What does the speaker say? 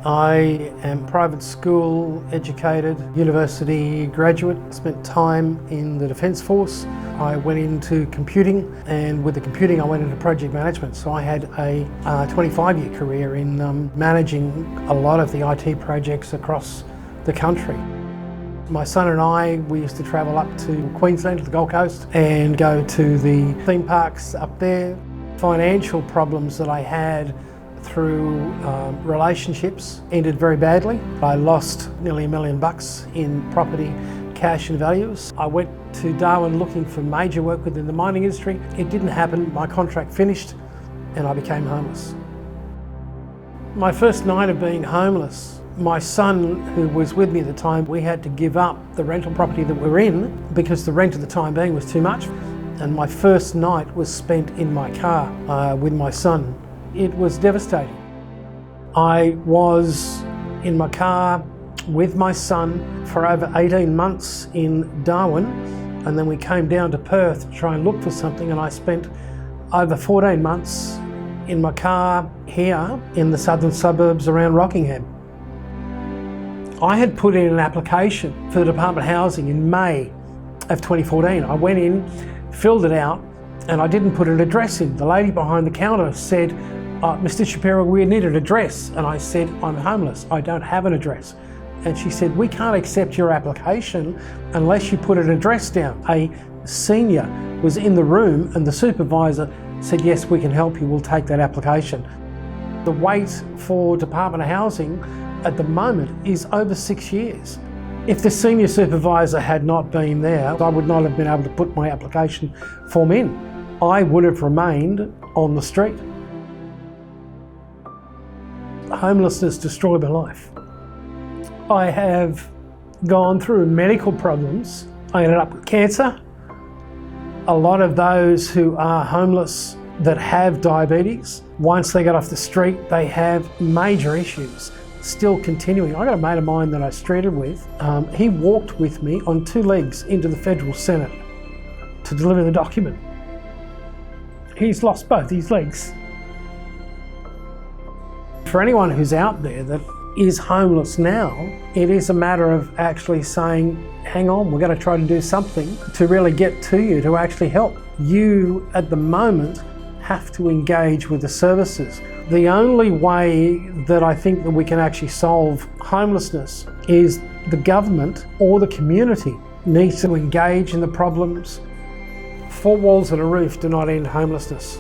I am private school educated, university graduate, spent time in the Defence Force. I went into computing, and with the computing I went into project management. So I had a 25-year career in managing a lot of the IT projects across the country. My son and I, we used to travel up to Queensland, to the Gold Coast, and go to the theme parks up there. Financial problems that I had through relationships ended very badly. I lost nearly $1 million in property, cash and values. I went to Darwin looking for major work within the mining industry. It didn't happen, my contract finished and I became homeless. My first night of being homeless, my son, who was with me at the time, we had to give up the rental property that we were in because the rent at the time being was too much. And my first night was spent in my car with my son. It was devastating. I was in my car with my son for over 18 months in Darwin, and then we came down to Perth to try and look for something, and I spent over 14 months in my car here in the southern suburbs around Rockingham. I had put in an application for the Department of Housing in May of 2014. I went in, filled it out, and I didn't put an address in. The lady behind the counter said, Mr. Shapiro, we need an address. And I said, I'm homeless, I don't have an address. And she said, we can't accept your application unless you put an address down. A senior was in the room and the supervisor said, yes, we can help you, we'll take that application. The wait for Department of Housing at the moment is over 6 years. If the senior supervisor had not been there, I would not have been able to put my application form in. I would have remained on the street. Homelessness destroyed my life. I have gone through medical problems. I ended up with cancer. A lot of those who are homeless that have diabetes, once they get off the street, they have major issues still continuing. I got a mate of mine that I streeted with. He walked with me on 2 legs into the Federal Senate to deliver the document. He's lost both his legs. For anyone who's out there that is homeless now, it is a matter of actually saying, hang on, we're going to try to do something to really get to you, to actually help. You, at the moment, have to engage with the services. The only way that I think that we can actually solve homelessness is the government or the community needs to engage in the problems. 4 walls and a roof do not end homelessness.